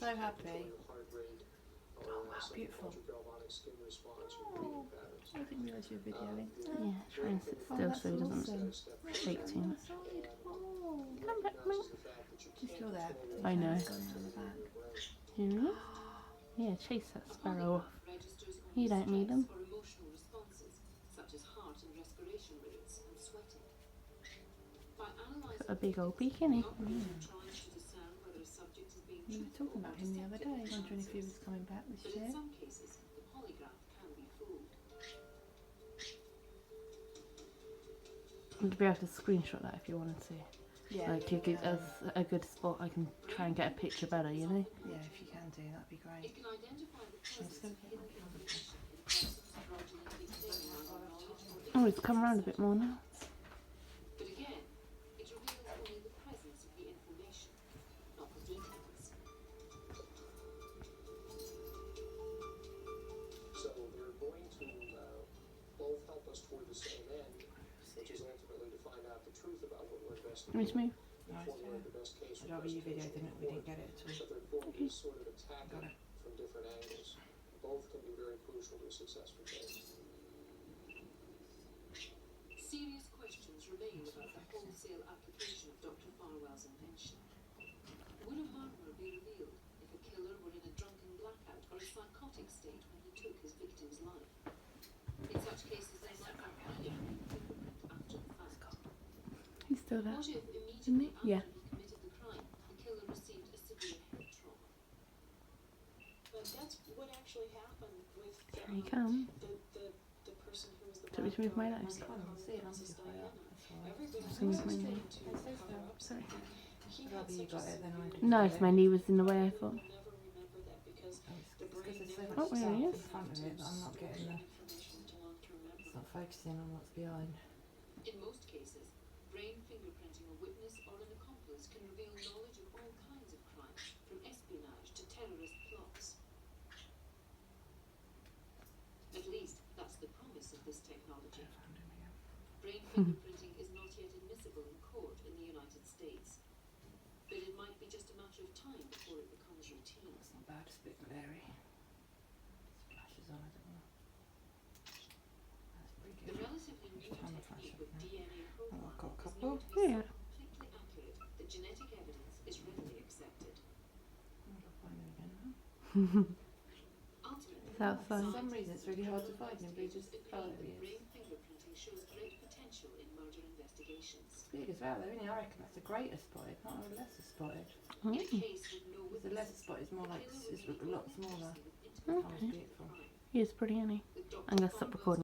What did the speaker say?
So happy. Oh wow, beautiful. Oh, I didn't realise you were videoing. Yeah, try and sit still so he doesn't shake too much. Oh, Come back, mate. she's still there. I know. Going down the back. Here he is. Yeah, chase that sparrow off. You don't need them. Got a big old beak, innit? You were talking about him the other day, wondering if he was coming back this year. You'd be able to screenshot that if you wanted to. Yeah. Like, you give us a good spot, I can try and get a picture better, you know? Yeah, if you can do, that'd be great. Let's go get my camera. Oh, it's come around a bit more now. So they're going to both help us toward the same end, which is ultimately to find out the truth about what we're investigating. Let's move. And formulate the best case. I'd rather you videoed than it, we didn't get it at all. So they're going to sort of attack it from different angles. Both can be very crucial to a successful case. Serious questions remain about the wholesale application of Dr. Farwell's invention. Would a murderer be revealed if a killer were in a drunken blackout or a psychotic state when he took his victim's life? In such cases, they might not find a fingerprint after the fact. He's still there. What if immediately after Yeah. he committed the crime, the killer received a severe head trauma? But that's what actually happened with Here he comes. the person who was the Do you want me to move my nose? I can't see it, I'm just high up. That's all right. Everybody Just move my was knee. to cover up Sorry. He I'd had rather you such got a it than I did. No, it's my knee was in the way, I thought. You'll never remember that because the Because brain there's so never much Oh, there he stuff is. in front of it that I'm not getting the, information into long to remember. it's not focusing on what's behind. In most cases, brain fingerprinting a witness or an accomplice can reveal knowledge of all kinds of crime, from espionage to terrorist plots. At least, that's the promise of this technology. Found him again. Brain fingerprinting is not yet admissible in court in the United States. But it might be just a matter of time before it becomes routine. It's not bad, it's a bit glary. Flashes on, I don't know. That's pretty The good. relatively new Just turn the flash technique up of now. DNA Oh, I've got a profiling couple. is known Yeah. to be so completely accurate that genetic evidence is readily accepted. I'll find him again now. Ultimately, It's outside. For some reason it's really hard to find him, but he just, oh, there he brain is. fingerprinting shows great potential in murder investigations. It's big as well though, isn't it? I reckon that's a greater spotted, not a lesser spotted. In a Mm. case with no Because the lesser spot is more like, it's a lot smaller. witness Oh, it's beautiful. He is pretty, isn't he? I'm going to stop recording.